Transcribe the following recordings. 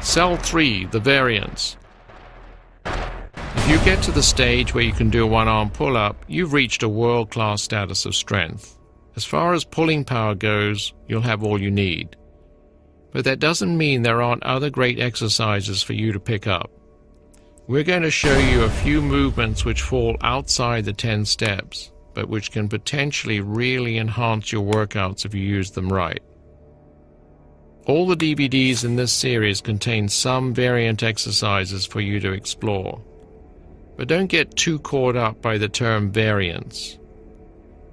Cell 3, the variance. If you get to the stage where you can do a one-arm pull-up, you've reached a world-class status of strength. As far as pulling power goes, you'll have all you need. But that doesn't mean there aren't other great exercises for you to pick up. We're going to show you a few movements which fall outside the 10 steps, but which can potentially really enhance your workouts if you use them right. All the DVDs in this series contain some variant exercises for you to explore. But don't get too caught up by the term variance.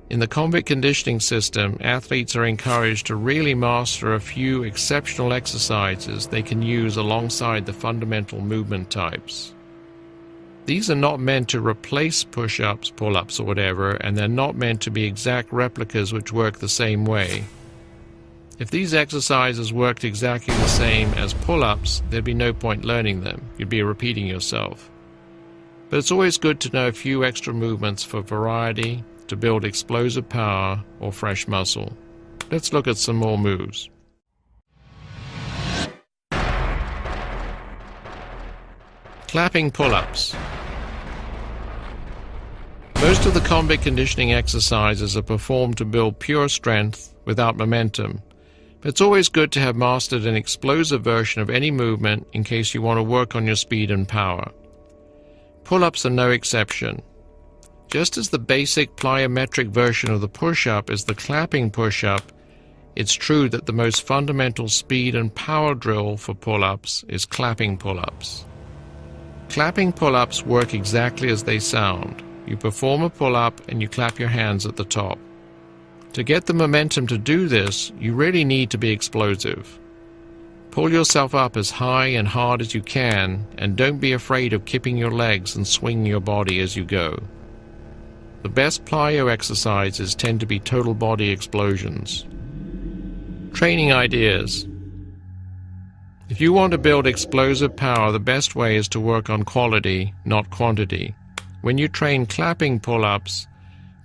In the combat conditioning system, athletes are encouraged to really master a few exceptional exercises they can use alongside the fundamental movement types. These are not meant to replace push-ups, pull-ups, or whatever, and they're not meant to be exact replicas which work the same way. If these exercises worked exactly the same as pull-ups, there'd be no point learning them. You'd be repeating yourself. But it's always good to know a few extra movements for variety, to build explosive power or fresh muscle. Let's look at some more moves. Clapping pull-ups. Most of the combat conditioning exercises are performed to build pure strength without momentum. But it's always good to have mastered an explosive version of any movement in case you want to work on your speed and power. Pull-ups are no exception. Just as the basic plyometric version of the push-up is the clapping push-up, it's true that the most fundamental speed and power drill for pull-ups is clapping pull-ups. Clapping pull-ups work exactly as they sound. You perform a pull-up and you clap your hands at the top. To get the momentum to do this, you really need to be explosive. Pull yourself up as high and hard as you can, and don't be afraid of kipping your legs and swinging your body as you go. The best plyo exercises tend to be total body explosions. Training ideas. If you want to build explosive power, the best way is to work on quality, not quantity. When you train clapping pull-ups,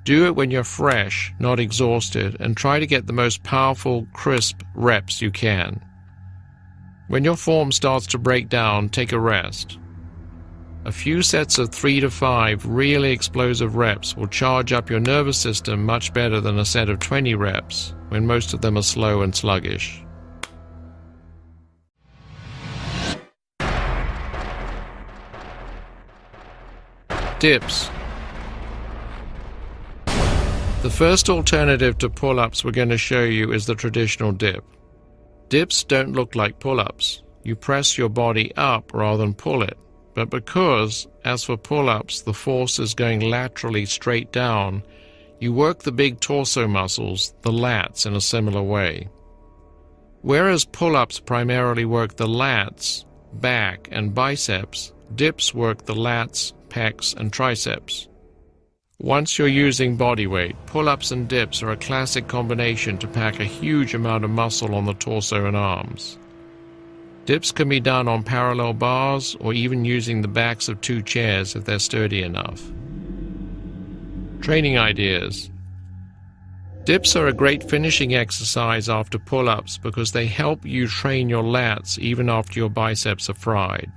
do it when you're fresh, not exhausted, and try to get the most powerful, crisp reps you can. When your form starts to break down, take a rest. A few sets of 3 to 5 really explosive reps will charge up your nervous system much better than a set of 20 reps, when most of them are slow and sluggish. Dips. The first alternative to pull-ups we're going to show you is the traditional dip. Dips don't look like pull-ups. You press your body up rather than pull it. But because, as for pull-ups, the force is going laterally straight down, you work the big torso muscles, the lats, in a similar way. Whereas pull-ups primarily work the lats, back, and biceps, dips work the lats, pecs, and triceps. Once you're using body weight, pull-ups and dips are a classic combination to pack a huge amount of muscle on the torso and arms. Dips can be done on parallel bars or even using the backs of 2 chairs if they're sturdy enough. Training ideas. Dips are a great finishing exercise after pull-ups because they help you train your lats even after your biceps are fried.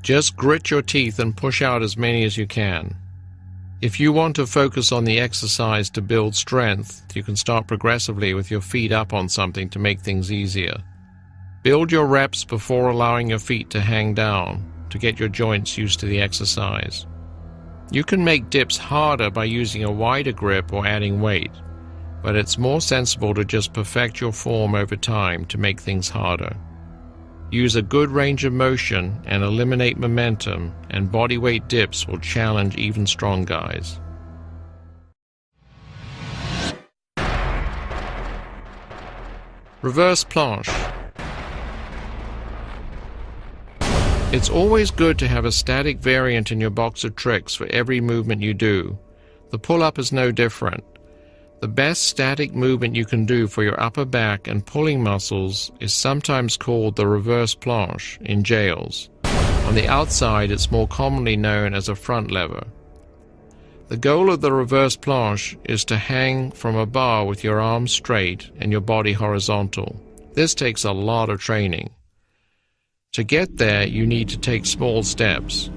Just grit your teeth and push out as many as you can. If you want to focus on the exercise to build strength, you can start progressively with your feet up on something to make things easier. Build your reps before allowing your feet to hang down to get your joints used to the exercise. You can make dips harder by using a wider grip or adding weight, but it's more sensible to just perfect your form over time to make things harder. Use a good range of motion and eliminate momentum, and bodyweight dips will challenge even strong guys. Reverse planche. It's always good to have a static variant in your box of tricks for every movement you do. The pull-up is no different. The best static movement you can do for your upper back and pulling muscles is sometimes called the reverse planche in jails. On the outside, it's more commonly known as a front lever. The goal of the reverse planche is to hang from a bar with your arms straight and your body horizontal. This takes a lot of training. To get there, you need to take small steps.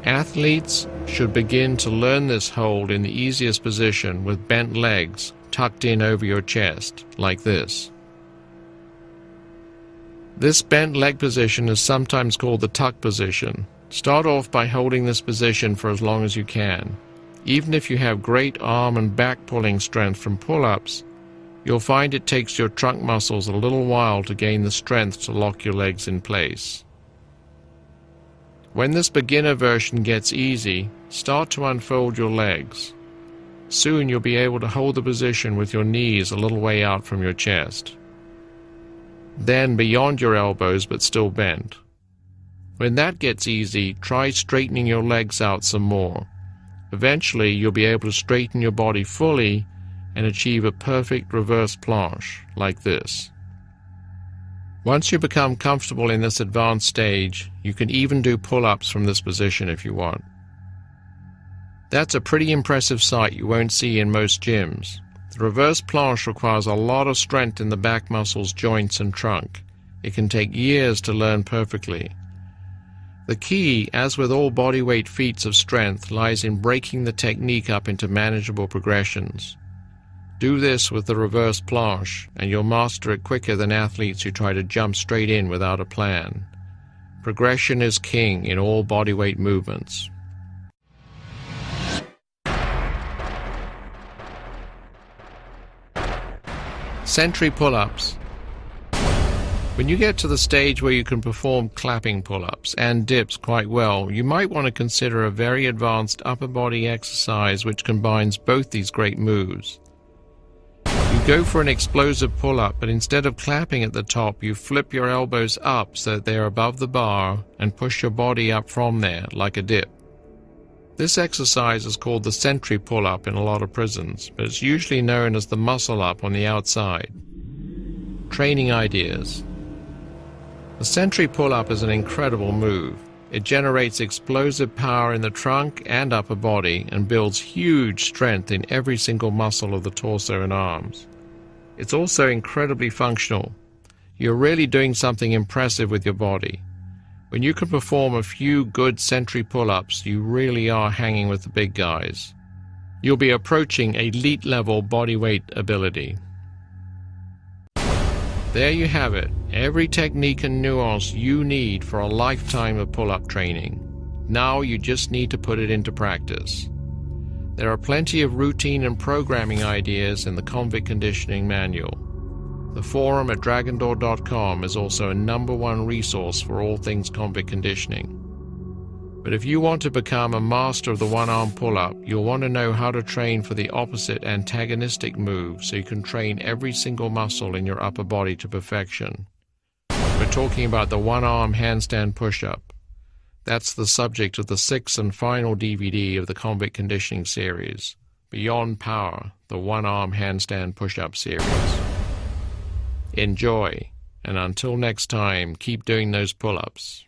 Athletes should begin to learn this hold in the easiest position with bent legs tucked in over your chest, like this. This bent leg position is sometimes called the tuck position. Start off by holding this position for as long as you can. Even if you have great arm and back pulling strength from pull-ups, you'll find it takes your trunk muscles a little while to gain the strength to lock your legs in place. When this beginner version gets easy, start to unfold your legs. Soon you'll be able to hold the position with your knees a little way out from your chest. Then beyond your elbows but still bent. When that gets easy, try straightening your legs out some more. Eventually you'll be able to straighten your body fully and achieve a perfect reverse planche, like this. Once you become comfortable in this advanced stage, you can even do pull-ups from this position if you want. That's a pretty impressive sight you won't see in most gyms. The reverse planche requires a lot of strength in the back muscles, joints, and trunk. It can take years to learn perfectly. The key, as with all bodyweight feats of strength, lies in breaking the technique up into manageable progressions. Do this with the reverse planche, and you'll master it quicker than athletes who try to jump straight in without a plan. Progression is king in all bodyweight movements. Sentry pull-ups. When you get to the stage where you can perform clapping pull-ups and dips quite well, you might want to consider a very advanced upper body exercise which combines both these great moves. You go for an explosive pull-up, but instead of clapping at the top, you flip your elbows up so that they are above the bar and push your body up from there, like a dip. This exercise is called the sentry pull-up in a lot of prisons, but it's usually known as the muscle-up on the outside. Training ideas. The sentry pull-up is an incredible move. It generates explosive power in the trunk and upper body and builds huge strength in every single muscle of the torso and arms. It's also incredibly functional. You're really doing something impressive with your body. When you can perform a few good sentry pull-ups, you really are hanging with the big guys. You'll be approaching elite-level bodyweight ability. There you have it, every technique and nuance you need for a lifetime of pull-up training. Now you just need to put it into practice. There are plenty of routine and programming ideas in the Convict Conditioning Manual. The forum at dragondoor.com is also a #1 resource for all things convict conditioning. But if you want to become a master of the one-arm pull-up, you'll want to know how to train for the opposite antagonistic move so you can train every single muscle in your upper body to perfection. We're talking about the one-arm handstand push-up. That's the subject of the 6th and final DVD of the Convict Conditioning series, Beyond Power, the one-arm handstand push-up series. Enjoy, and until next time, keep doing those pull-ups.